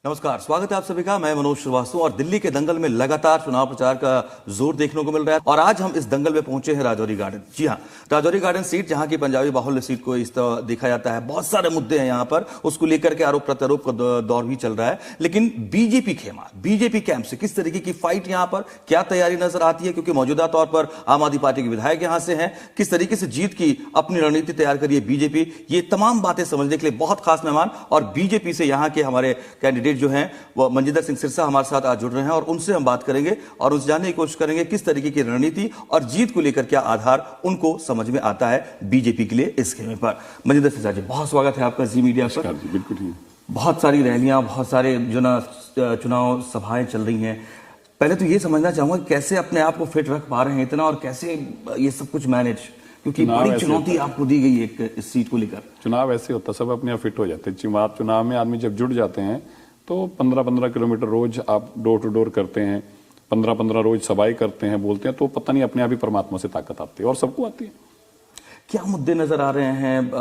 नमस्कार, स्वागत है आप सभी का। मैं मनोज श्रीवास्तव और दिल्ली के दंगल में लगातार चुनाव प्रचार का जोर देखने को मिल रहा है और आज हम इस दंगल में पहुंचे हैं राजौरी गार्डन। जी हां, राजौरी गार्डन सीट जहां की पंजाबी बाहुल्य सीट को इस तरह देखा जाता है। बहुत सारे मुद्दे हैं यहां पर, उसको लेकर के आरोप प्रत्यारोप का दौर भी चल रहा है। लेकिन बीजेपी खेमा, बीजेपी कैंप से किस तरीके की फाइट यहां पर, क्या तैयारी नजर आती है, क्योंकि मौजूदा तौर पर आम आदमी पार्टी के विधायक यहां से हैं, किस तरीके से जीत की अपनी रणनीति तैयार करी है बीजेपी, ये तमाम बातें समझने के लिए बहुत खास मेहमान और बीजेपी से यहां के हमारे कैंडिडेट जो हैं वो मनजिंदर सिंह सिरसा हमारे साथ आज जुड़ रहे हैं और उनसे हम बात करेंगे और उनसे जानने की कोशिश करेंगे किस तरीके की रणनीति और जीत को लेकर क्या आधार उनको समझ में आता है बीजेपी के लिए इस खेमे पर। मनजिंदर सिरसा जी, बहुत स्वागत है आपका जी मीडिया पर। बिल्कुल। बहुत सारी रैलियां, बहुत सारे जो ना चुनाव सभाएं चल रही हैं। पहले तो ये समझना चाहूंगा कैसे अपने आप को फिट रख पा रहे हैं इतना और कैसे ये सब कुछ मैनेज, क्योंकि बड़ी चुनौती आपको दी गई है इस सीट को लेकर। चुनाव ऐसे होता है, सब अपने आप फिट हो जाते हैं। चुनाव में आदमी जब जुड़ जाते हैं तो 15-15 किलोमीटर रोज आप डोर टू डोर करते हैं, 15-15 रोज सभाएं करते हैं, बोलते हैं, तो पता नहीं अपने आप ही परमात्मा से ताकत आती है और सबको आती है। क्या मुद्दे नजर आ रहे हैं,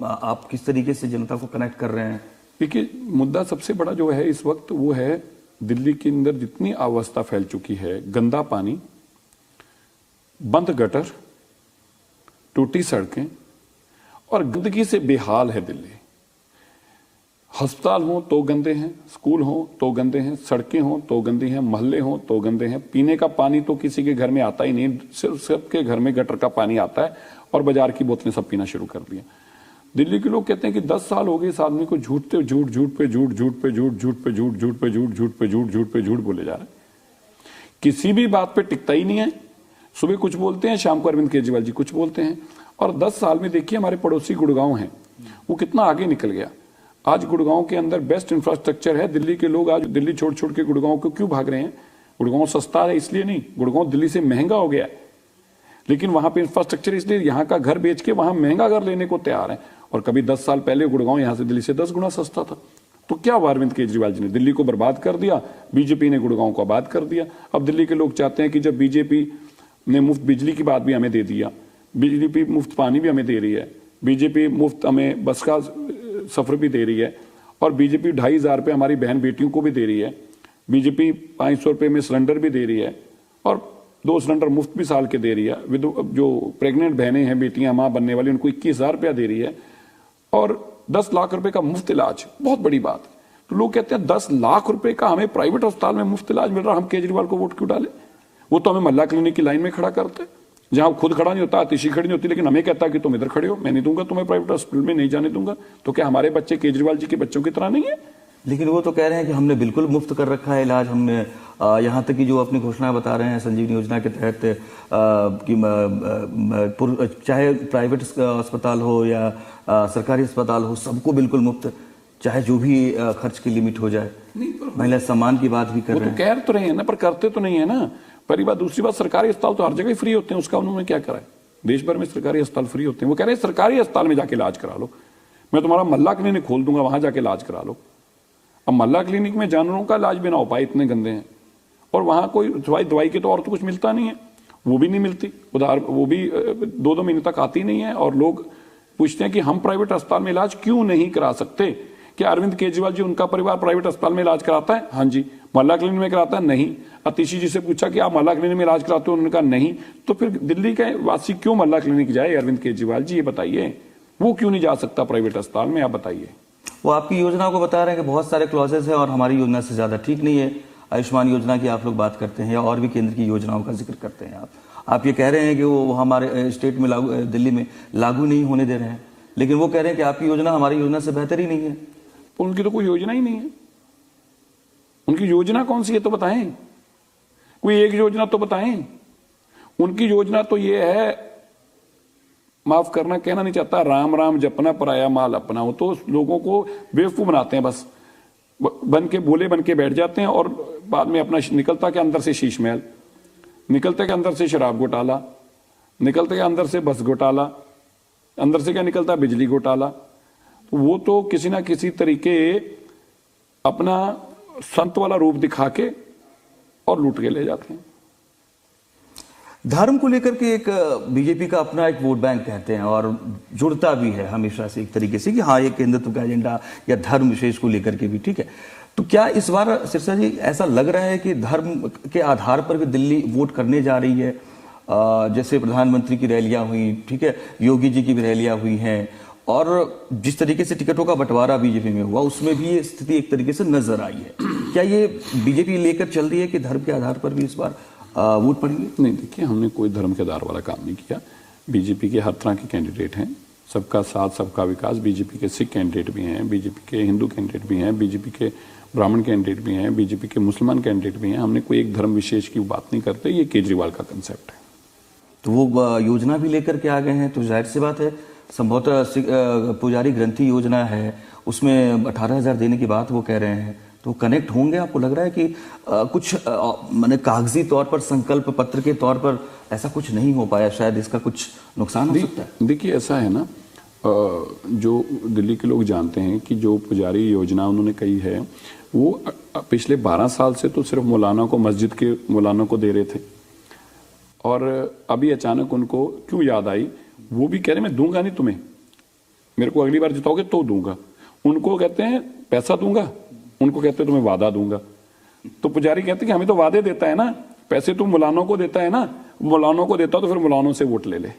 आप किस तरीके से जनता को कनेक्ट कर रहे हैं? देखिए, मुद्दा सबसे बड़ा जो है इस वक्त वो है दिल्ली के अंदर जितनी अवस्था फैल चुकी है, गंदा पानी, बंद गटर, टूटी सड़कें और गंदगी से बेहाल है दिल्ली। अस्पताल हो तो गंदे हैं, स्कूल हो तो गंदे हैं, सड़कें हो तो गंदी हैं, मोहल्ले हो तो गंदे हैं। पीने का पानी तो किसी के घर में आता ही नहीं, सिर्फ सबके घर में गटर का पानी आता है और बाजार की बोतलें सब पीना शुरू कर दिया। दिल्ली के लोग कहते हैं कि 10 साल हो गए इस आदमी को झूठ पे झूठ, झूठ पे झूठ, झूठ पे झूठ, झूठ पे झूठ, झूठ पे झूठ, झूठ पे झूठ, झूठ पे झूठ बोले जा रहे हैं। किसी भी बात पे टिकता ही नहीं है। सुबह कुछ बोलते हैं, शाम को अरविंद केजरीवाल जी कुछ बोलते हैं। और 10 साल में देखिए हमारे पड़ोसी गुड़गांव हैं, वो कितना आगे निकल गया। आज गुड़गांव के अंदर बेस्ट इंफ्रास्ट्रक्चर है। दिल्ली के लोग आज दिल्ली छोड़ छोड़ के गुड़गांव को क्यों भाग रहे हैं? गुड़गांव सस्ता है इसलिए नहीं, गुड़गांव दिल्ली से महंगा हो गया है, लेकिन वहां पे इंफ्रास्ट्रक्चर इसलिए यहाँ का घर बेच के वहां महंगा घर लेने को तैयार है। और कभी 10 साल पहले गुड़गांव यहाँ से दिल्ली से 10 गुना सस्ता था। तो क्या हुआ? अरविंद केजरीवाल जी ने दिल्ली को बर्बाद कर दिया, बीजेपी ने गुड़गांव को आबाद कर दिया। अब दिल्ली के लोग चाहते हैं कि जब बीजेपी ने मुफ्त बिजली की बात भी हमें दे दिया, बीजेपी मुफ्त पानी भी हमें दे रही है, बीजेपी मुफ्त हमें बस का सफर भी दे रही है और बीजेपी 2,500 रुपये हमारी बहन बेटियों को भी दे रही है, बीजेपी 500 रुपये में सिलेंडर भी दे रही है और 2 सिलेंडर मुफ्त भी साल के दे रही है। जो प्रेग्नेंट बहनें हैं, बेटियां मां बनने वाली, उनको 21,000 रुपया दे रही है और 10 लाख रुपए का मुफ्त इलाज, बहुत बड़ी बात है। तो लोग कहते हैं 10 लाख रुपए का हमें प्राइवेट अस्पताल में मुफ्त इलाज मिल रहा, हम केजरीवाल को वोट क्यों डालें? वो तो हमें मल्ला क्लिनिक की लाइन में खड़ा करते, जहां खुद खड़ा नहीं होता, आतिशी खड़ी नहीं होती, लेकिन हमें कहता है कि तुम इधर खड़े हो, मैं नहीं दूंगा तुम्हें, प्राइवेट हॉस्पिटल में नहीं जाने दूंगा। तो क्या हमारे बच्चे केजरीवाल जी के बच्चों की तरह नहीं है? लेकिन वो तो कह रहे हैं कि हमने बिल्कुल मुफ्त कर रखा है इलाज। हमने यहाँ तक कि जो अपनी घोषणा बता रहे हैं संजीवनी योजना के तहत कि चाहे प्राइवेट अस्पताल हो या सरकारी अस्पताल हो, सबको बिल्कुल मुफ्त, चाहे जो भी खर्च की लिमिट हो जाए। महिला सम्मान की बात भी कर रहे हैं। कह तो रहे हैं ना, पर करते तो नहीं है ना। पहली बात। दूसरी बात, सरकारी अस्पताल तो हर जगह फ्री होते हैं, उसका उन्होंने क्या करा है? देश भर में सरकारी अस्पताल फ्री होते हैं। वो कह रहे हैं सरकारी अस्पताल में जाके इलाज करा लो, मैं तुम्हारा मल्ला क्लिनिक खोल दूंगा, वहां जाके इलाज करा लो। अब मल्ला क्लिनिक में जानवरों का इलाज भी ना हो पाए, इतने गंदे हैं, और वहां कोई दवाई के तो और तो कुछ मिलता नहीं है, वो भी नहीं मिलती उधार, वो भी 2-2 महीने तक आती नहीं है। और लोग पूछते हैं कि हम प्राइवेट अस्पताल में इलाज क्यों नहीं करा सकते? क्या अरविंद केजरीवाल जी, उनका परिवार प्राइवेट अस्पताल में इलाज कराता है? हाँ जी। मल्ला क्लिनिक में कराता है? नहीं। आतिशी जी से पूछा कि आप मल्ला क्लिनिक में इलाज कराते हो? उन्होंने कहा नहीं। तो फिर दिल्ली के वासी क्यों मल्ला क्लिनिक जाए? अरविंद केजरीवाल जी ये बताइए, वो क्यों नहीं जा सकता प्राइवेट अस्पताल में? आप बताइए। वो आपकी योजना को बता रहे हैं कि बहुत सारे क्लॉजेस हैं और हमारी योजना से ज्यादा ठीक नहीं है। आयुष्मान योजना की आप लोग बात करते हैं या और भी केंद्र की योजनाओं का जिक्र करते हैं। आप ये कह रहे हैं कि वो हमारे स्टेट में लागू, दिल्ली में लागू नहीं होने दे रहे हैं, लेकिन वो कह रहे हैं कि आपकी योजना हमारी योजना से बेहतर ही नहीं है। उनकी तो कोई योजना ही नहीं है। उनकी योजना कौन सी है तो बताएं, कोई एक योजना तो बताएं। उनकी योजना तो ये है, माफ करना, कहना नहीं चाहता, राम राम जपना पराया माल अपना। वो तो लोगों को बेवकूफ बनाते हैं, बस बन के बोले बन के बैठ जाते हैं और बाद में अपना निकलता के अंदर से शीश महल, निकलते के अंदर से शराब घोटाला, निकलते के अंदर से बस घोटाला, अंदर से क्या निकलता है? बिजली घोटाला। वो तो किसी ना किसी तरीके अपना संत वाला रूप दिखा के और लूट के ले जाते हैं। धर्म को लेकर के एक बीजेपी का अपना एक वोट बैंक कहते हैं और जुड़ता भी है हमेशा से एक तरीके से कि हाँ, ये हिंदुत्व का एजेंडा या धर्म विशेष को लेकर के भी, ठीक है। तो क्या इस बार सिरसा जी ऐसा लग रहा है कि धर्म के आधार पर भी दिल्ली वोट करने जा रही है? जैसे प्रधानमंत्री की रैलियां हुई, ठीक है, योगी जी की भी रैलियां हुई हैं, और जिस तरीके से टिकटों का बंटवारा बीजेपी में हुआ उसमें भी ये स्थिति एक तरीके से नजर आई है। क्या ये बीजेपी लेकर चल रही है कि धर्म के आधार पर भी इस बार वोट पड़ेंगे? नहीं, देखिए, हमने कोई धर्म के आधार वाला काम नहीं किया। बीजेपी के हर तरह के कैंडिडेट हैं, सबका साथ सबका विकास। बीजेपी के सिख कैंडिडेट भी हैं, बीजेपी के हिंदू कैंडिडेट भी हैं, बीजेपी के ब्राह्मण कैंडिडेट भी हैं, बीजेपी के मुसलमान कैंडिडेट भी हैं। हमने कोई एक धर्म विशेष की बात नहीं करते, ये केजरीवाल का कंसेप्ट है। तो वो योजना भी लेकर के आ गए हैं, तो जाहिर सी बात है संभवतः पुजारी ग्रंथि योजना है, उसमें 18,000 देने की बात वो कह रहे हैं, तो कनेक्ट होंगे? आपको लग रहा है कि कुछ माने कागजी तौर पर, संकल्प पत्र के तौर पर ऐसा कुछ नहीं हो पाया, शायद इसका कुछ नुकसान हो सकता है? देखिए, ऐसा है ना, जो दिल्ली के लोग जानते हैं कि जो पुजारी योजना उन्होंने कही है वो पिछले 12 साल से तो सिर्फ मौलाना को, मस्जिद के मौलाना को दे रहे थे, और अभी अचानक उनको क्यों याद आई? वो भी कह रहे मैं दूंगा नहीं तुम्हें, मेरे को अगली बार जिताओगे तो दूंगा। उनको कहते हैं पैसा दूंगा, उनको कहते हैं तुम्हें वादा दूंगा। तो पुजारी कहते हैं कि हमें तो वादे देता है ना, पैसे तुम मौलानों को देता है ना, मौलानों को देता तो फिर मौलानों से वोट ले ले।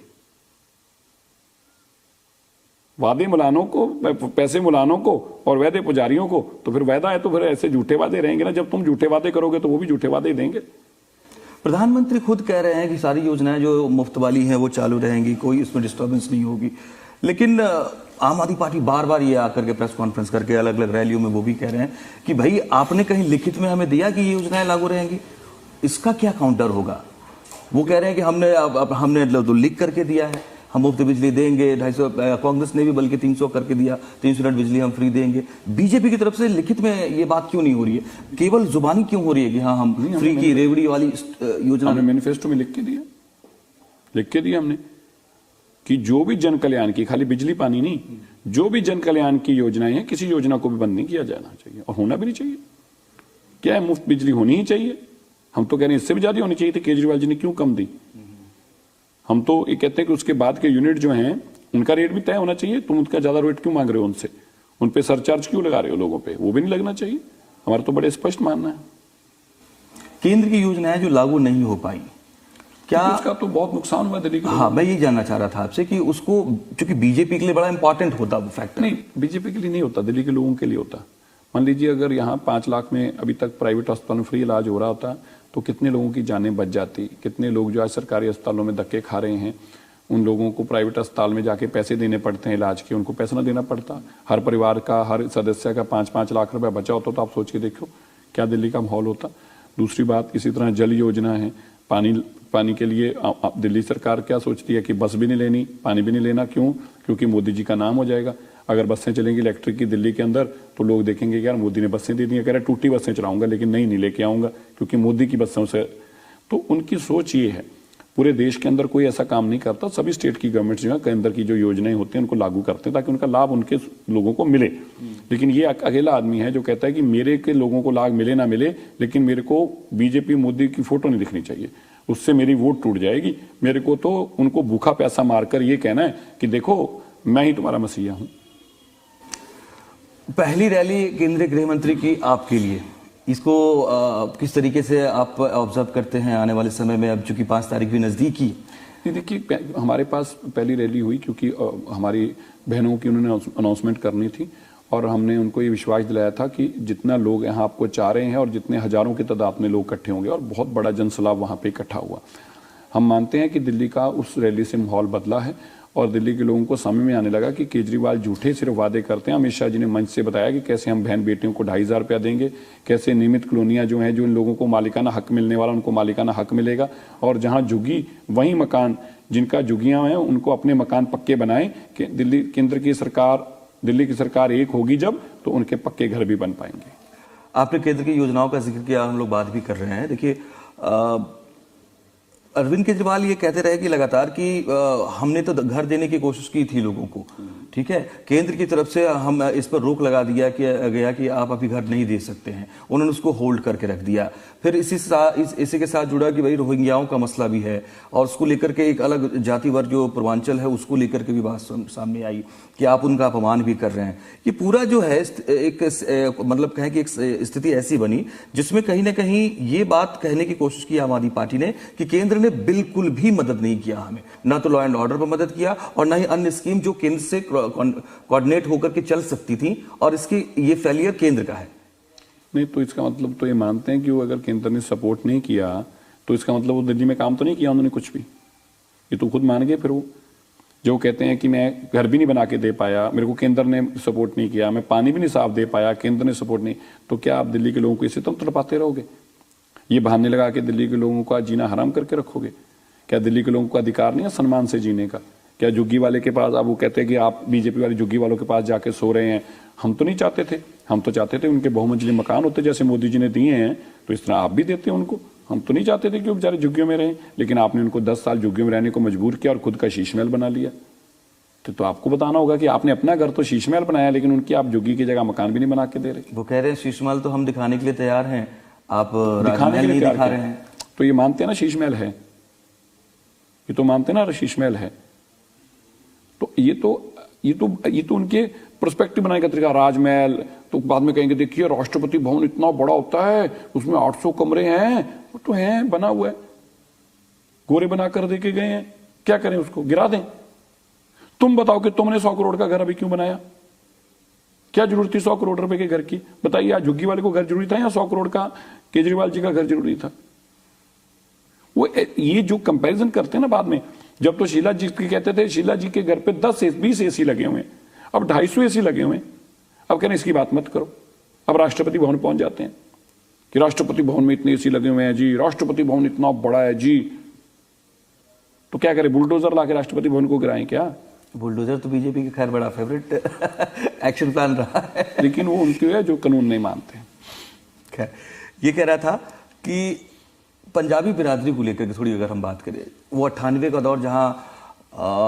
वादे मौलानों को, पैसे मौलानों को और वादे पुजारियों को, तो फिर वादा है तो फिर ऐसे झूठे वादे रहेंगे ना। जब तुम झूठे वादे करोगे तो वो भी झूठे वादे देंगे। प्रधानमंत्री खुद कह रहे हैं कि सारी योजनाएं जो मुफ्त वाली हैं वो चालू रहेंगी, कोई इसमें डिस्टर्बेंस नहीं होगी, लेकिन आम आदमी पार्टी बार बार ये आकर के प्रेस कॉन्फ्रेंस करके अलग अलग रैलियों में वो भी कह रहे हैं कि भाई आपने कहीं लिखित में हमें दिया कि ये योजनाएं लागू रहेंगी, इसका क्या काउंटर होगा? वो कह रहे हैं कि हमने लिख करके दिया है, हम मुफ्त बिजली देंगे 250, कांग्रेस ने भी बल्कि 300 करके दिया, 300 यूनिट बिजली हम फ्री देंगे। बीजेपी की तरफ से लिखित में ये बात क्यों नहीं हो रही है, केवल जुबानी क्यों हो रही है कि हाँ हम फ्री की रेवड़ी वाली योजना? हमने मैनिफेस्टो में लिख के दिया हमने कि जो भी जन कल्याण की, खाली बिजली पानी नहीं, जो भी जन कल्याण की योजनाएं हैं, किसी योजना को भी बंद नहीं किया जाना चाहिए और होना भी नहीं चाहिए। क्या है, मुफ्त बिजली होनी ही चाहिए। हम तो कह रहे हैं इससे भी ज्यादा होनी चाहिए थी, केजरीवाल जी ने क्यों कम दी? हम तो ये कहते हैं कि उसके बाद के यूनिट जो हैं उनका रेट भी तय होना चाहिए। तुम उनका ज्यादा रेट क्यों मांग रहे हो उनसे? उन पे सरचार्ज क्यों लगा रहे हो लोगों पे? वो भी नहीं लगना चाहिए। हमारा तो बड़े स्पष्ट मानना है। केंद्र की योजनाएं जो लागू नहीं हो पाई, क्या उसका तो बहुत नुकसान हुआ दिल्ली को? हाँ, मैं ये जानना चाह रहा था आपसे कि उसको, क्योंकि बीजेपी के लिए बड़ा इंपॉर्टेंट होता वो फैक्टर। नहीं, बीजेपी के लिए नहीं होता, दिल्ली के लोगों के लिए होता। मान लीजिए अगर यहाँ 5 लाख में अभी तक प्राइवेट अस्पताल में फ्री इलाज हो रहा होता तो कितने लोगों की जानें बच जाती। कितने लोग जो आज सरकारी अस्पतालों में धक्के खा रहे हैं, उन लोगों को प्राइवेट अस्पताल में जाके पैसे देने पड़ते हैं इलाज के, उनको पैसा ना देना पड़ता। हर परिवार का, हर सदस्य का 5-5 लाख रुपए बचा होता तो आप सोच के देखो क्या दिल्ली का माहौल होता। दूसरी बात, इसी तरह जल योजना है, पानी के लिए दिल्ली सरकार क्या सोचती है कि बस भी नहीं लेनी, पानी भी नहीं लेना। क्यों? क्योंकि मोदी जी का नाम हो जाएगा। अगर बसें चलेंगी इलेक्ट्रिक की दिल्ली के अंदर तो लोग देखेंगे कि यार मोदी ने बसें दे दी, कह रहे टूटी बसें चलाऊंगा लेकिन नहीं लेके आऊंगा क्योंकि मोदी की बसों से। तो उनकी सोच ये है। पूरे देश के अंदर कोई ऐसा काम नहीं करता। सभी स्टेट की गवर्नमेंट जो है केंद्र की जो योजनाएं होती हैं उनको लागू करते हैं ताकि उनका लाभ उनके लोगों को मिले। लेकिन ये अकेला आदमी है जो कहता है कि मेरे के लोगों को लाभ मिले ना मिले, लेकिन मेरे को बीजेपी मोदी की फोटो नहीं दिखनी चाहिए, उससे मेरी वोट टूट जाएगी। मेरे को तो उनको भूखा पैसा मारकर ये कहना है कि देखो मैं ही तुम्हारा मसीहा हूं। पहली रैली केंद्रीय गृह मंत्री की आपके लिए, इसको किस तरीके से आप ऑब्जर्व करते हैं आने वाले समय में, अब चूंकि 5 तारीख भी नजदीक ही? देखिए, हमारे पास पहली रैली हुई क्योंकि हमारी बहनों की उन्होंने अनाउंसमेंट करनी थी और हमने उनको ये विश्वास दिलाया था कि जितना लोग यहाँ आपको चाह रहे हैं और जितने हजारों की तादाद में लोग इकट्ठे होंगे, और बहुत बड़ा जनसैलाब वहाँ पे इकट्ठा हुआ। हम मानते हैं कि दिल्ली का उस रैली से माहौल बदला है और दिल्ली के लोगों को समझ में आने लगा कि केजरीवाल झूठे सिर्फ वादे करते हैं। अमित शाह जी ने मंच से बताया कि कैसे हम बहन बेटियों को 2,500 रुपया देंगे, कैसे नियमित कॉलोनियां जो हैं, जो इन लोगों को मालिकाना हक मिलने वाला उनको मालिकाना हक मिलेगा, और जहां झुग्गी वहीं मकान, जिनका झुग्गियां हैं उनको अपने मकान पक्के बनाएं कि दिल्ली की सरकार एक होगी जब, तो उनके पक्के घर भी बन पाएंगे। आपने केंद्र की योजनाओं का जिक्र किया, हम लोग बात भी कर रहे हैं। देखिए, अरविंद केजरीवाल ये कहते रहे कि लगातार कि हमने तो घर देने की कोशिश की थी लोगों को, ठीक है, केंद्र की तरफ से हम इस पर रोक लगा दिया गया कि आप अभी घर नहीं दे सकते हैं, उन्होंने उसको होल्ड करके रख दिया। फिर इसी के साथ जुड़ा कि भाई रोहिंग्याओं का मसला भी है और उसको लेकर के एक अलग जाति वर्ग जो पूर्वांचल है उसको लेकर के भी बात सामने आई कि आप उनका अपमान भी कर रहे हैं। ये पूरा जो है एक मतलब कहें कि एक स्थिति ऐसी बनी जिसमें कहीं ना कहीं ये बात कहने की कोशिश की आम आदमी पार्टी ने कि केंद्र ने बिल्कुल भी मदद नहीं किया हमें, ना तो लॉ एंड ऑर्डर पर मदद किया और ना ही अन्य स्कीम जो केंद्र से कोऑर्डिनेट होकर के चल सकती थी, और इसकी ये फेलियर केंद्र का है। नहीं तो इसका मतलब तो ये मानते हैं कि वो अगर केंद्र ने सपोर्ट नहीं किया तो इसका मतलब वो दिल्ली में काम तो नहीं किया उन्होंने कुछ भी, ये तो खुद मान गए। फिर वो जो कहते हैं कि मैं घर भी नहीं बना के दे पाया, मेरे को केंद्र ने सपोर्ट नहीं किया, मैं पानी भी नहीं साफ दे पाया, केंद्र ने सपोर्ट नहीं, तो क्या आप दिल्ली के लोगों को इसे तुम तड़पाते रहोगे? ये बहाने लगा के दिल्ली के लोगों का जीना हराम करके रखोगे? क्या दिल्ली के लोगों को अधिकार नहीं है सम्मान से जीने का? क्या झुग्गी वाले के पास, अब वो कहते हैं कि आप बीजेपी वाले झुग्गी वालों के पास जाके सो रहे हैं, हम तो नहीं चाहते थे, हम तो चाहते थे उनके बहुमंजिली मकान होते जैसे मोदी जी ने दिए हैं, तो इस तरह आप भी देते उनको। हम तो नहीं चाहते थे कि वो बेचारे झुग्गियों में रहें, लेकिन आपने उनको 10 साल झुग्गियों में रहने को मजबूर किया और खुद का शीश महल बना लिया। तो आपको बताना होगा कि आपने अपना घर तो शीश महल बनाया, लेकिन उनकी आप झुग्गी की जगह मकान भी नहीं बना के दे रहे। वो कह रहे हैं शीश महल तो हम दिखाने के लिए तैयार हैं, आप दिखाने के लिए नहीं दिखा रहे हैं। तो ये मानते हैं ना शीश महल है, ये तो मानते हैं ना शीश महल है। तो ये तो उनके पर्सपेक्टिव बनाने का तरीका। राजमहल तो बाद में कहेंगे देखिए राष्ट्रपति भवन इतना बड़ा होता है, उसमें 800 कमरे हैं, वो तो हैं, बना हुआ है, गोरे बना कर दे के गए हैं, क्या करें उसको, गिरा दें? तुम बताओ कि तुमने 100 करोड़ का घर अभी क्यों बनाया? क्या जरूरत थी 100 करोड़ रुपए के घर की? बताइए, आज झुग्गी वाले को घर जरूरी था या 100 करोड़ का केजरीवाल जी का घर जरूरी था? वो ये जो कंपैरिजन करते हैं ना बाद में, जब तो शीला जी की कहते थे शीला जी के घर पे 10-20 एसी लगे हुए हैं, अब 250 एसी लगे हुए हैं, अब कह रहे इसकी बात मत करो। अब राष्ट्रपति भवन पहुंच जाते हैं कि राष्ट्रपति भवन में इतने एसी लगे हुए हैं जी, राष्ट्रपति भवन इतना बड़ा है जी, तो क्या करें, बुलडोजर लाके राष्ट्रपति भवन को गिराएं क्या? बुलडोजर तो बीजेपी का खैर बड़ा फेवरेट एक्शन प्लान रहा है, लेकिन वो उनके है जो कानून नहीं मानते। खैर ये कह रहा था कि पंजाबी बिरादरी को लेकर के थोड़ी अगर हम बात करें, वो 98 का दौर जहां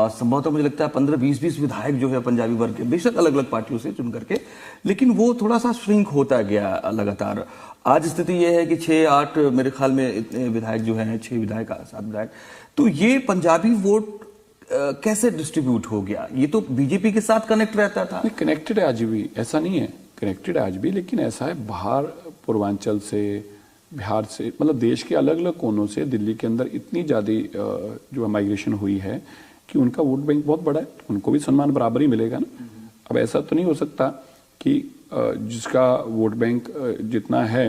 संभवतः मुझे लगता है 15-20 विधायक जो है पंजाबी वर्ग के, बेशक अलग अलग पार्टियों से चुन करके, लेकिन वो थोड़ा सा श्रिंक होता गया लगातार। आज स्थिति ये है कि 6-8 मेरे ख्याल में इतने विधायक जो हैं, 6 विधायक 7 विधायक, तो ये पंजाबी वोट कैसे डिस्ट्रीब्यूट हो गया? ये तो बीजेपी के साथ कनेक्ट रहता था। कनेक्टेड है आज भी, ऐसा नहीं है, कनेक्टेड है आज भी, लेकिन ऐसा है बाहर पूर्वांचल से, बिहार से, मतलब देश के अलग अलग कोनों से दिल्ली के अंदर इतनी ज़्यादा जो माइग्रेशन हुई है कि उनका वोट बैंक बहुत बड़ा है, उनको भी सम्मान बराबर ही मिलेगा ना। अब ऐसा तो नहीं हो सकता कि जिसका वोट बैंक जितना है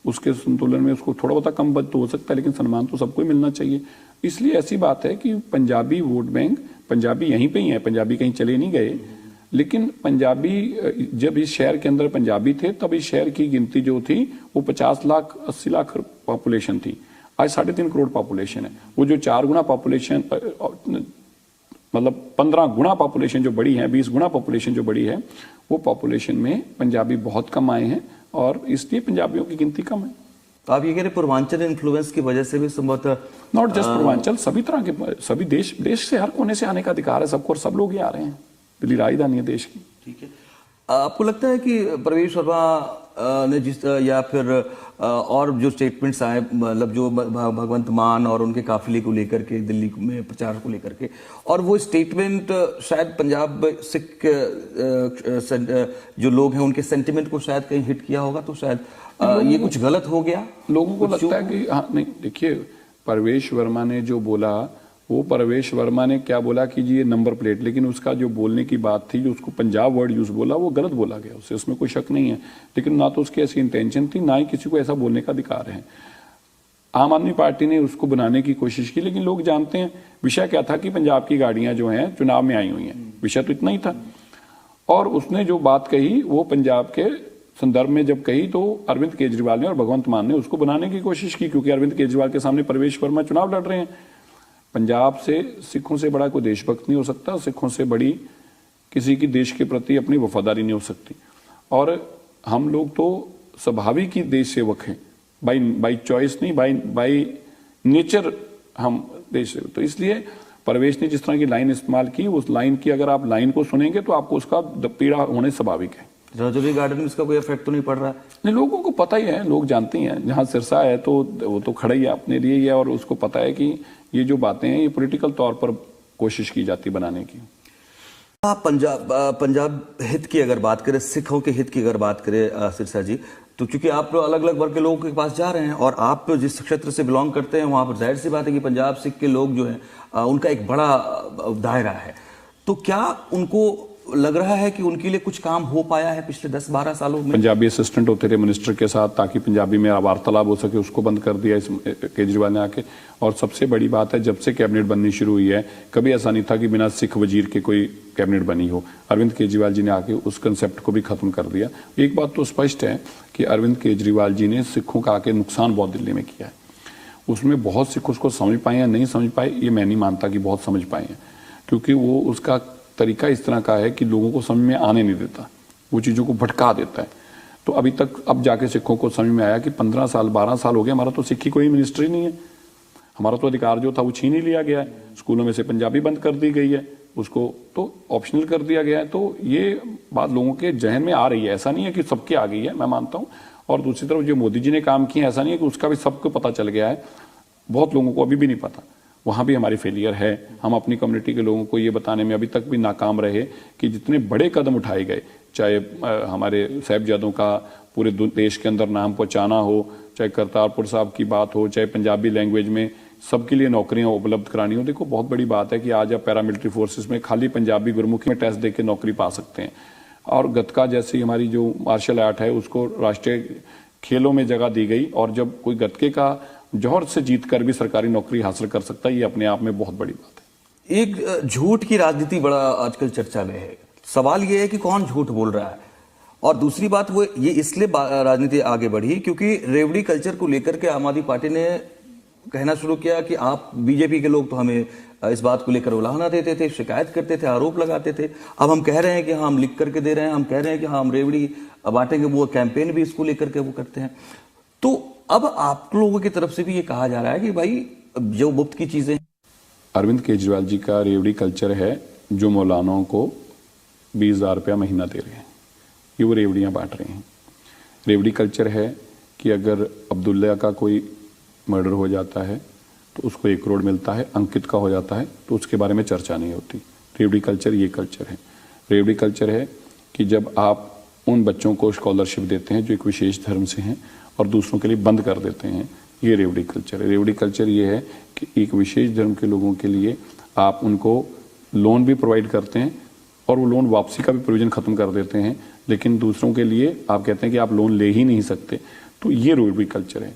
उसके संतुलन में उसको थोड़ा बहुत कम तो हो सकता है, लेकिन सम्मान तो सबको ही मिलना चाहिए। इसलिए ऐसी बात है कि पंजाबी वोट बैंक, पंजाबी यहीं पे ही है, पंजाबी कहीं चले नहीं गए, लेकिन पंजाबी जब इस शहर के अंदर पंजाबी थे तब इस शहर की गिनती जो थी वो 50 लाख 80 लाख पॉपुलेशन थी, आज 3.5 करोड़ पॉपुलेशन है। वो जो 4 गुना पॉपुलेशन, मतलब 15 गुना पॉपुलेशन जो बड़ी है, 20 गुना पॉपुलेशन जो बड़ी है, वो पॉपुलेशन में पंजाबी बहुत कम आए हैं और इसलिए पंजाबियों की गिनती कम है। तो आप ये कह रहे पूर्वांचल इन्फ्लुएंस की वजह से भी संभवतः, नॉट जस्ट पूर्वांचल, सभी तरह के, सभी देश से हर कोने से आने का अधिकार है सबको, और सब लोग ही आ रहे हैं, दिल्ली राजधानी है देश की। ठीक है, आपको लगता है कि प्रवेश वर्मा ने जिस या फिर और जो स्टेटमेंट्स आए, मतलब जो भगवंत मान और उनके काफिले को लेकर के दिल्ली में प्रचार को लेकर के, और वो स्टेटमेंट शायद पंजाब सिख जो लोग हैं उनके सेंटिमेंट को शायद कहीं हिट किया होगा, तो शायद ये कुछ गलत हो गया लोगों को लगता है कि हाँ, नहीं देखिए, प्रवेश वर्मा ने जो बोला, वो प्रवेश वर्मा ने क्या बोला कि जी ये नंबर प्लेट, लेकिन उसका जो बोलने की बात थी, जो उसको पंजाब वर्ड यूज बोला, वो गलत बोला गया, उससे उसमें कोई शक नहीं है, लेकिन ना तो उसकी ऐसी इंटेंशन थी, ना ही किसी को ऐसा बोलने का अधिकार है। आम आदमी पार्टी ने उसको बनाने की कोशिश की, लेकिन लोग जानते हैं विषय क्या था कि पंजाब की गाड़ियां जो हैं चुनाव में आई हुई हैं, विषय तो इतना ही था। और उसने जो बात कही वो पंजाब के संदर्भ में जब कही, तो अरविंद केजरीवाल ने और भगवंत मान ने उसको बनाने की कोशिश की, क्योंकि अरविंद केजरीवाल के सामने प्रवेश वर्मा चुनाव लड़ रहे हैं। पंजाब से सिखों से बड़ा कोई देशभक्त नहीं हो सकता, सिखों से बड़ी किसी की देश के प्रति अपनी वफादारी नहीं हो सकती। और हम लोग तो स्वाभाविक ही देश सेवक हैं, बाई चॉइस नहीं, बाई नेचर हम देश, तो इसलिए परवेश ने जिस तरह की लाइन इस्तेमाल की, उस लाइन की अगर आप लाइन को सुनेंगे तो आपको उसका पीड़ा होने स्वाभाविक है। राजौरी गार्डन में इसका कोई इफेक्ट तो नहीं पड़ रहा है? नहीं, लोगों को पता ही है, लोग जानते हैं, जहां सिरसा है तो वो तो खड़ा ही है अपने लिए ही है, और उसको पता है कि ये जो बातें हैं ये पॉलिटिकल तौर पर कोशिश की जाती बनाने की। आप पंजाब हित की अगर बात करें, सिखों के हित की अगर बात करें सिरसा जी, तो क्योंकि आप अलग अलग वर्ग के लोगों के पास जा रहे हैं और आप जिस क्षेत्र से बिलोंग करते हैं वहां पर जाहिर सी बात है कि पंजाब सिख के लोग जो हैं उनका एक बड़ा दायरा है, तो क्या उनको लग रहा है कि उनके लिए कुछ काम हो पाया है पिछले 10-12 सालों में? पंजाबी असिस्टेंट होते रहे मिनिस्टर के साथ ताकि पंजाबी में वार्तालाप हो सके, उसको बंद कर दिया इस केजरीवाल ने आके। और सबसे बड़ी बात है, जब से कैबिनेट बननी शुरू हुई है, कभी ऐसा नहीं था कि बिना सिख वजीर के कोई कैबिनेट बनी हो। अरविंद केजरीवाल जी ने आके उस कंसेप्ट को भी खत्म कर दिया। एक बात तो स्पष्ट है कि अरविंद केजरीवाल जी ने सिखों का आके नुकसान बहुत दिल्ली में किया है। उसमें बहुत सिख उसको समझ पाए या नहीं समझ पाए, ये मैं नहीं मानता कि बहुत समझ पाए हैं, क्योंकि वो उसका तरीका इस तरह का है कि लोगों को समझ में आने नहीं देता, वो चीज़ों को भटका देता है। तो अभी तक अब जाके सिखों को समझ में आया कि 15 साल 12 साल हो गए, हमारा तो सिक्की कोई मिनिस्ट्री नहीं है, हमारा तो अधिकार जो था वो छीन ही लिया गया है। स्कूलों में से पंजाबी बंद कर दी गई है, उसको तो ऑप्शनल कर दिया गया है। तो ये बात लोगों के जहन में आ रही है, ऐसा नहीं है कि सबके आ गई है, मैं मानता हूँ। और दूसरी तरफ जो मोदी जी ने काम किया, ऐसा नहीं है कि उसका भी सबको पता चल गया है, बहुत लोगों को अभी भी नहीं पता, वहाँ भी हमारी फेलियर है। हम अपनी कम्युनिटी के लोगों को ये बताने में अभी तक भी नाकाम रहे कि जितने बड़े कदम उठाए गए, चाहे हमारे साहिबजादों का पूरे देश के अंदर नाम पहुँचाना हो, चाहे करतारपुर साहब की बात हो, चाहे पंजाबी लैंग्वेज में सबके लिए नौकरियां उपलब्ध करानी हो। देखो, बहुत बड़ी बात है कि आज आप पैरामिलिट्री फोर्सेस में खाली पंजाबी गुरमुखी में टेस्ट देके नौकरी पा सकते हैं। और गतका जैसी हमारी जो मार्शल आर्ट है उसको राष्ट्रीय खेलों में जगह दी गई, और जब कोई गतके का जौहर से जीत कर भी सरकारी नौकरी हासिल कर सकता है, ये अपने आप में बहुत बड़ी बात है। एक झूठ की राजनीति बड़ा आजकल चर्चा में है। सवाल ये है कि कौन झूठ बोल रहा है, और दूसरी बात वो ये इसलिए राजनीति आगे बढ़ी क्योंकि रेवड़ी कल्चर को लेकर के आम आदमी पार्टी ने कहना शुरू किया कि आप बीजेपी के लोग तो हमें इस बात को लेकर उलाहना देते थे, शिकायत करते थे, आरोप लगाते थे। अब हम कह रहे हैं कि हम लिख करके दे रहे हैं, हम कह रहे हैं कि हम रेवड़ी बांटेंगे, वो कैंपेन भी इसको लेकर के वो करते हैं। तो अब आप लोगों की तरफ से भी ये कहा जा रहा है कि भाई जो मुफ्त की चीजें, अरविंद केजरीवाल जी का रेवड़ी कल्चर है जो मौलानाओं को 20,000 रुपया महीना दे रहे हैं, ये वो रेवड़ियां बांट रहे हैं। रेवड़ी कल्चर है कि अगर अब्दुल्ला का कोई मर्डर हो जाता है तो उसको 1 करोड़ मिलता है, अंकित का हो जाता है तो उसके बारे में चर्चा नहीं होती। रेवड़ी कल्चर ये कल्चर है। रेवड़ी कल्चर है कि जब आप उन बच्चों को स्कॉलरशिप देते हैं जो एक विशेष धर्म से हैं और दूसरों के लिए बंद कर देते हैं, ये रेवड़ी कल्चर है। रेवड़ी कल्चर ये है कि एक विशेष धर्म के लोगों के लिए आप उनको लोन भी प्रोवाइड करते हैं और वो लोन वापसी का भी प्रोविजन खत्म कर देते हैं, लेकिन दूसरों के लिए आप कहते हैं कि आप लोन ले ही नहीं सकते। तो ये रेवड़ी कल्चर है।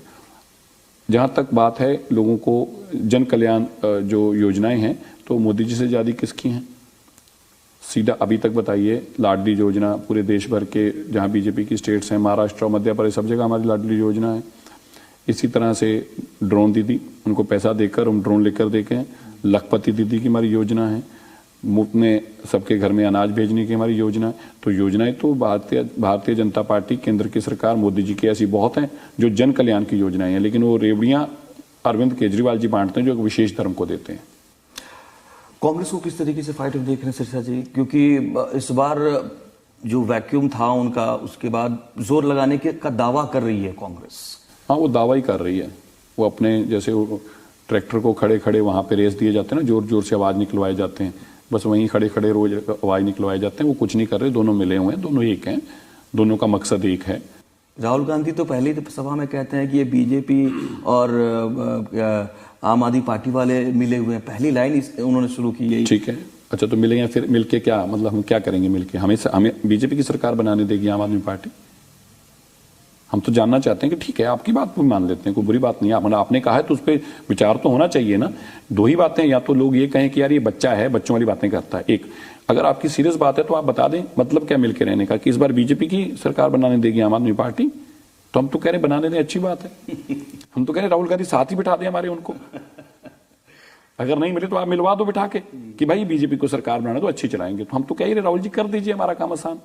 जहां तक बात है लोगों को जन कल्याण जो योजनाएं हैं, तो मोदी जी से ज्यादा किसकी हैं? सीधा अभी तक बताइए, लाडली योजना पूरे देश भर के जहां बीजेपी की स्टेट्स हैं, महाराष्ट्र और मध्य प्रदेश, सब जगह हमारी लाडली योजना है। इसी तरह से ड्रोन दीदी, उनको पैसा देकर हम ड्रोन लेकर देखें। लखपति दीदी की हमारी योजना है, मुफ्त में सबके घर में अनाज भेजने की हमारी योजना है। तो योजनाएं तो भारतीय जनता पार्टी, केंद्र की सरकार, मोदी जी की ऐसी बहुत हैं जो जन कल्याण की योजनाएं हैं, लेकिन वो रेवड़ियां अरविंद केजरीवाल जी बांटते हैं जो एक विशेष धर्म को देते हैं। कांग्रेस को किस तरीके से फाइट देख रहे हैं सिरसा जी? क्योंकि इस बार जो वैक्यूम था उनका, उसके बाद जोर लगाने का दावा कर रही है कांग्रेस। हाँ, वो दावा ही कर रही है। वो अपने जैसे ट्रैक्टर को खड़े खड़े वहां पे रेस दिए जाते हैं ना, जोर जोर से आवाज निकलवाए जाते हैं, बस वहीं खड़े खड़े रोज आवाज निकलवाए जाते हैं। वो कुछ नहीं कर रहे, दोनों मिले हुए हैं, दोनों एक हैं, दोनों का मकसद एक है। राहुल गांधी तो पहली सभा में कहते हैं कि ये बीजेपी और आम आदमी पार्टी वाले मिले हुए हैं, पहली लाइन उन्होंने शुरू की है। ठीक है, अच्छा तो मिलेंगे, फिर मिलके क्या मतलब, हम क्या करेंगे मिलके? हमें बीजेपी की सरकार बनाने देगी आम आदमी पार्टी? हम तो जानना चाहते हैं कि ठीक है, आपकी बात भी मान लेते हैं, कोई बुरी बात नहीं है, आपने कहा है तो उस पर विचार तो होना चाहिए ना। दो ही बातें, या तो लोग ये कहें कि यार ये बच्चा है, बच्चों वाली बातें करता है। एक, अगर आपकी सीरियस बात है तो आप बता दें मतलब क्या मिलके रहने का, कि इस बार बीजेपी की सरकार बनाने देगी आम आदमी पार्टी। तो हम तो कह रहे बनाने दें, अच्छी बात है। हम तो कह रहे राहुल गांधी साथ ही बिठा दें हमारे उनको। अगर नहीं मिले तो आप मिलवा दो बिठा के कि भाई बीजेपी को सरकार बनाना तो अच्छी चलाएंगे। तो हम तो कह रहे राहुल जी कर दीजिए, हमारा काम आसान।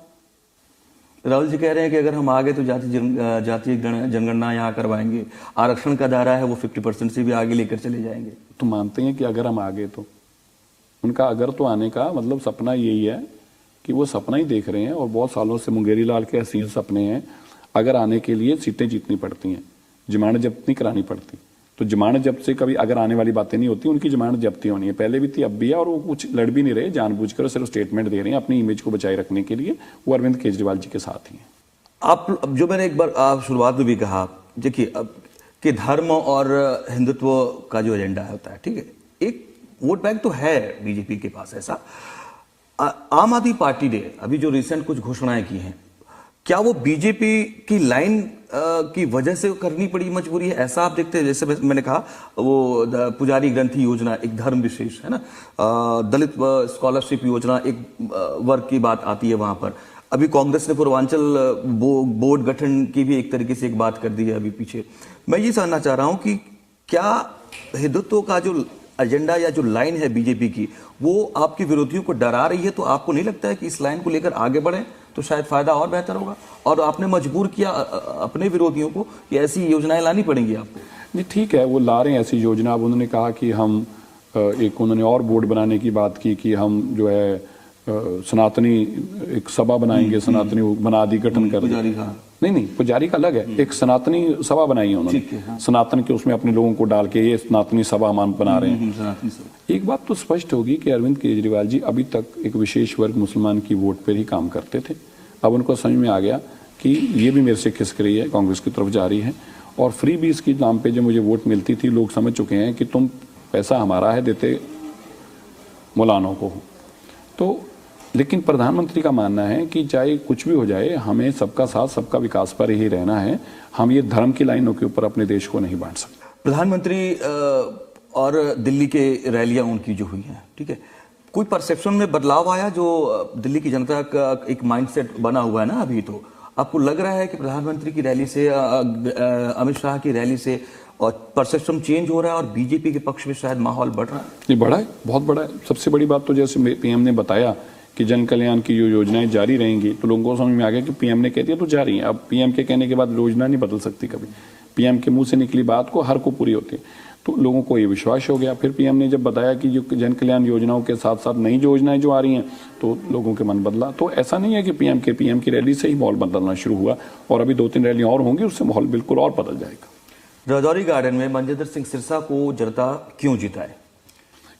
राहुल जी कह रहे हैं कि अगर हम आगे तो जातीय जनगणना यहाँ करवाएंगे, आरक्षण का दायरा है वो 50% से भी आगे लेकर चले जाएंगे। तो मानते हैं कि अगर हम आगे तो उनका अगर तो आने का मतलब सपना यही है कि वो सपना ही देख रहे हैं और बहुत सालों से मुंगेरी लाल के हसीन सपने हैं। अगर आने के लिए सीटें जीतनी पड़ती हैं, जमानत जब्त नहीं करानी पड़ती, तो जमानत जब्त से कभी अगर आने वाली बातें नहीं होती, उनकी जमानत जब्ती होनी है। पहले भी थी, अब भी है, और वो कुछ लड़ भी नहीं रहे, जानबूझकर सिर्फ स्टेटमेंट दे रहे हैं अपनी इमेज को बचाए रखने के लिए। वो अरविंद केजरीवाल जी के साथ ही हैं। आप जो मैंने एक बार आप शुरुआत में भी कहा, देखिए अब कि धर्म और हिंदुत्व का जो एजेंडा होता है, ठीक है, एक वोट बैंक तो है बीजेपी के पास ऐसा। आम आदमी पार्टी ने अभी जो रिसेंट कुछ घोषणाएं की हैं, क्या वो बीजेपी की लाइन की वजह से करनी पड़ी मजबूरी है, ऐसा आप देखते हैं? जैसे मैंने कहा वो पुजारी ग्रंथि योजना एक धर्म विशेष है ना, दलित स्कॉलरशिप योजना एक वर्ग की बात आती है वहां पर। अभी कांग्रेस ने पूर्वांचल बोर्ड गठन की भी एक तरीके से एक बात कर दी है अभी पीछे। मैं ये जानना चाह रहा हूं कि क्या हिंदुत्व का जो एजेंडा या जो लाइन है बीजेपी की, वो आपके विरोधियों को डरा रही है? तो आपको नहीं लगता है कि इस लाइन को लेकर आगे बढ़े तो शायद फायदा और बेहतर होगा? और आपने मजबूर किया अपने विरोधियों को कि ऐसी योजनाएं लानी पड़ेंगी आपको। नहीं, ठीक है, वो ला रहे हैं ऐसी योजना। अब उन्होंने कहा कि हम उन्होंने और बोर्ड बनाने की बात की कि हम जो है सनातनी एक सभा बनाएंगे, सनातनी बनादि गठन कर पुजारी का नहीं, पुजारी का अलग है, एक सनातनी सभा बनाई है उन्होंने। हाँ। सनातन के उसमें अपने लोगों को डाल के ये सनातनी सभा हम बना रहे हैं। एक बात तो स्पष्ट होगी कि अरविंद केजरीवाल जी अभी तक एक विशेष वर्ग मुसलमान की वोट पर ही काम करते थे। अब उनको समझ में आ गया कि ये भी मेरे से खिसक रही है, कांग्रेस की तरफ जा रही है, और फ्री बीस के नाम पे जब मुझे वोट मिलती थी, लोग समझ चुके हैं कि तुम पैसा हमारा है, देते मौलानों को हो। तो लेकिन प्रधानमंत्री का मानना है कि चाहे कुछ भी हो जाए, हमें सबका साथ सबका विकास पर ही रहना है। हम ये धर्म की लाइनों के ऊपर अपने देश को नहीं बांट सकते। प्रधानमंत्री और दिल्ली के रैलियां उनकी जो हुई हैं, ठीक है, कोई परसेप्शन में बदलाव आया? जो दिल्ली की जनता का एक माइंडसेट बना हुआ है ना अभी, तो आपको लग रहा है कि प्रधानमंत्री की रैली से, अमित शाह की रैली से और परसेप्शन चेंज हो रहा है और बीजेपी के पक्ष में शायद माहौल बढ़ रहा है? ये बड़ा है, बहुत बड़ा है। सबसे बड़ी बात तो जैसे पीएम ने बताया कि जन कल्याण की जो योजनाएं जारी रहेंगी, तो लोगों को समझ में आ गया कि पीएम ने कह दिया तो जारी है। अब पीएम के कहने के बाद योजना नहीं बदल सकती कभी। पीएम के मुंह से निकली बात को हर को पूरी होती है, तो लोगों को ये विश्वास हो गया। फिर पीएम ने जब बताया कि जो जन कल्याण योजनाओं के साथ साथ नई योजनाएं जो आ रही हैं, तो लोगों के मन बदला। तो ऐसा नहीं है कि पीएम की रैली से ही माहौल बदलना शुरू हुआ, और अभी 2-3 रैलियां और होंगी, उससे माहौल बिल्कुल और बदल जाएगा। राजौरी गार्डन में मनजिंदर सिंह सिरसा को जनता क्यों जिताए?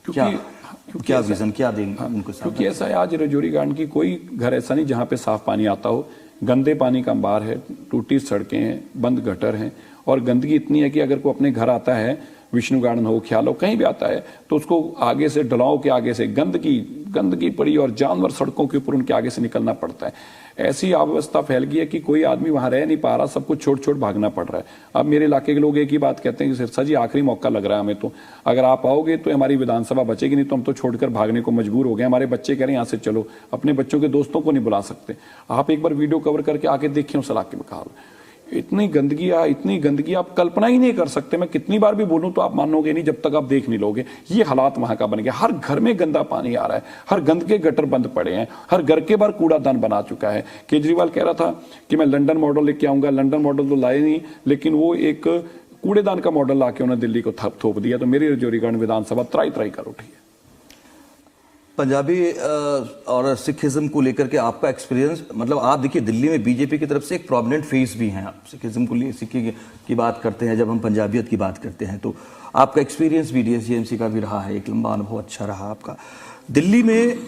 क्या विजन, क्या देंगे उनको? क्योंकि ऐसा है, आज राजौरी गार्डन की कोई घर ऐसा नहीं जहां पे साफ पानी आता हो। गंदे पानी का अंबार है, टूटी सड़कें हैं, बंद गटर हैं, और गंदगी इतनी है कि अगर कोई अपने घर आता है, विष्णु गार्डन हो, ख्याल हो, कहीं भी आता है, तो उसको आगे से ढलाव के आगे से गंदगी पड़ी और जानवर सड़कों के ऊपर उनके आगे से निकलना पड़ता है। ऐसी अवस्था फैल गई है कि कोई आदमी वहां रह नहीं पा रहा, सब कुछ छोड़ भागना पड़ रहा है। अब मेरे इलाके के लोग एक ही बात कहते हैं कि सिरसा जी आखिरी मौका लग रहा है हमें, तो अगर आप आओगे तो हमारी विधानसभा बचेगी, नहीं तो हम तो छोड़कर भागने को मजबूर हो गए। हमारे बच्चे कह रहे हैं यहाँ से चलो, अपने बच्चों के दोस्तों को नहीं बुला सकते। आप एक बार वीडियो कवर करके आके देखिए उस इलाके में हाल। इतनी गंदगी आप कल्पना ही नहीं कर सकते। मैं कितनी बार भी बोलूं तो आप मानोगे नहीं जब तक आप देख नहीं लोगे। ये हालात वहां का बन गया। हर घर में गंदा पानी आ रहा है, हर गंदगे गटर बंद पड़े हैं, हर घर के बाहर कूड़ादान बना चुका है। केजरीवाल कह रहा था कि मैं लंदन मॉडल लेके आऊंगा, लंदन मॉडल तो लाए नहीं, लेकिन वो एक कूड़ेदान का मॉडल लाके उन्होंने दिल्ली को थोप दिया। तो मेरी राजौरी गार्डन विधानसभा त्राई कर उठी है। पंजाबी और सिखिज्म को लेकर के आपका एक्सपीरियंस, मतलब आप देखिए दिल्ली में बीजेपी की तरफ से एक प्रोमिनेंट फेस भी हैं आप, सिखिज्म को सिक्खी की बात करते हैं, जब हम पंजाबियत की बात करते हैं तो आपका एक्सपीरियंस भी डीएसजीएमसी का भी रहा है, एक लंबा अनुभव अच्छा रहा आपका दिल्ली में।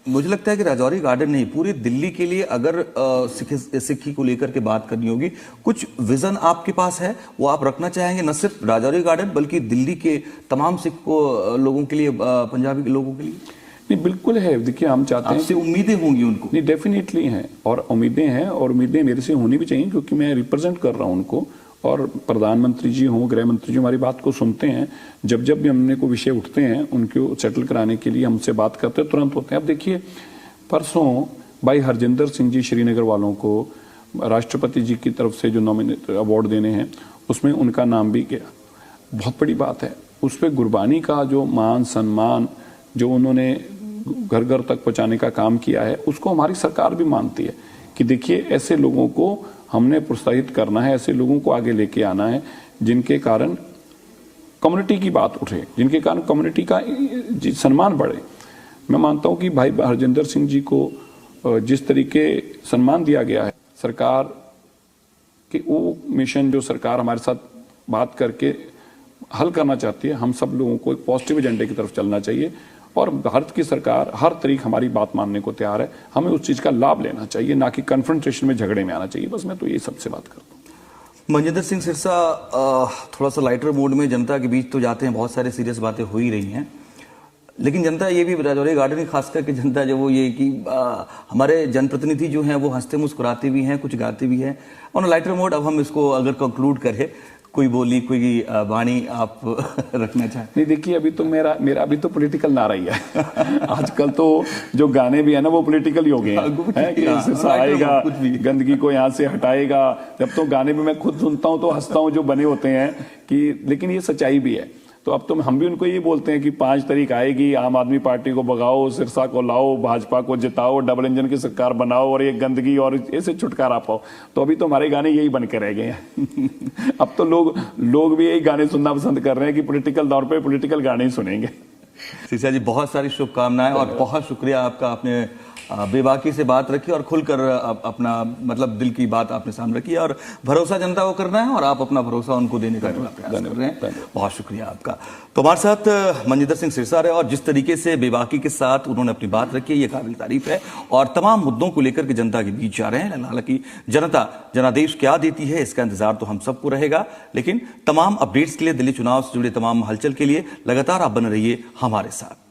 मुझे लगता है कि राजौरी गार्डन नहीं, पूरी दिल्ली के लिए अगर सिक्खी को लेकर के बात करनी होगी, कुछ विजन आपके पास है, वो आप रखना चाहेंगे, न सिर्फ राजौरी गार्डन बल्कि दिल्ली के तमाम सिख लोगों के लिए, पंजाबी लोगों के लिए? नहीं, बिल्कुल है। देखिए, हम चाहते हैं, आपसे उम्मीदें होंगी उनको? नहीं, डेफिनेटली हैं, और उम्मीदें हैं, और उम्मीदें मेरे से होनी भी चाहिए, क्योंकि मैं रिप्रेजेंट कर रहा हूं उनको। और प्रधानमंत्री जी हों, गृह मंत्री जी हमारी बात को सुनते हैं। जब भी हमने को विषय उठते हैं, उनको सेटल कराने के लिए हमसे बात करते हैं, तुरंत होते हैं। अब देखिए, परसों भाई हरजिंदर सिंह जी श्रीनगर वालों को राष्ट्रपति जी की तरफ से जो नॉमिनेट अवार्ड देने हैं, उसमें उनका नाम भी गया। बहुत बड़ी बात है। उस पर गुरबानी का जो मान सम्मान जो उन्होंने घर घर तक पहुंचाने का काम किया है, उसको हमारी सरकार भी मानती है कि देखिए ऐसे लोगों को हमने प्रोत्साहित करना है, ऐसे लोगों को आगे लेके आना है जिनके कारण कम्युनिटी की बात उठे, जिनके कारण कम्युनिटी का सम्मान बढ़े। मैं मानता हूं कि भाई हरजिंदर सिंह जी को जिस तरीके सम्मान दिया गया है, सरकार के वो मिशन जो सरकार हमारे साथ बात करके हल करना चाहती है, हम सब लोगों को एक पॉजिटिव एजेंडे की तरफ चलना चाहिए और भारत की सरकार हर तरीके हमारी बात मानने को तैयार है। हमें उस चीज का लाभ लेना चाहिए, ना कि कन्फ्रंटेशन में झगड़े में आना चाहिए। बस मैं तो ये सबसे बात करता हूँ। मनजिंदर सिंह सिरसा थोड़ा सा लाइटर मूड में जनता के बीच तो जाते हैं, बहुत सारी सीरियस बातें हो ही रही हैं, लेकिन जनता ये भी राजौरी गार्डन की खास करके जनता जो वो ये कि हमारे जनप्रतिनिधि जो हैं वो हंसते मुस्कुराते भी हैं, कुछ गाते भी हैं। ऑन लाइटर मोड अब हम इसको अगर कंक्लूड करें, कोई बोली कोई वाणी आप रखना चाहें? नहीं, देखिए अभी तो मेरा अभी तो पॉलिटिकल नारा ही है। आजकल तो जो गाने भी है ना वो पॉलिटिकल ही हो गए हैं, कि सिरसा आएगा, गंदगी को यहाँ से हटाएगा। जब तो गाने भी मैं खुद सुनता हूँ तो हंसता हूँ जो बने होते हैं कि, लेकिन ये सच्चाई भी है। तो अब तो हम भी उनको ये बोलते हैं कि 5 तारीख आएगी, आम आदमी पार्टी को भगाओ, सिरसा को लाओ, भाजपा को जिताओ, डबल इंजन की सरकार बनाओ और ये गंदगी और ऐसे छुटकारा पाओ। तो अभी तो हमारे गाने यही बन के रह गए हैं। अब तो लोग भी यही गाने सुनना पसंद कर रहे हैं कि पॉलिटिकल दौर पे पॉलिटिकल गाने ही सुनेंगे। सिरसा जी बहुत सारी शुभकामनाएं और बहुत शुक्रिया आपका, आपने बेबाकी से बात रखी और खुलकर अपना मतलब दिल की बात आपने सामने रखी और भरोसा जनता को करना है और आप अपना भरोसा उनको देने का प्रयास कर रहे हैं। बहुत शुक्रिया आपका। तो हमारे साथ मनजिंदर सिंह सिरसा रहे और जिस तरीके से बेबाकी के साथ उन्होंने अपनी बात रखी है ये काबिल तारीफ है और तमाम मुद्दों को लेकर के जनता के बीच जा रहे हैं। हालांकि जनता जनादेश क्या देती है इसका इंतजार तो हम सबको रहेगा, लेकिन तमाम अपडेट्स के लिए, दिल्ली चुनाव से जुड़े तमाम हलचल के लिए लगातार आप बने रहिए हमारे साथ।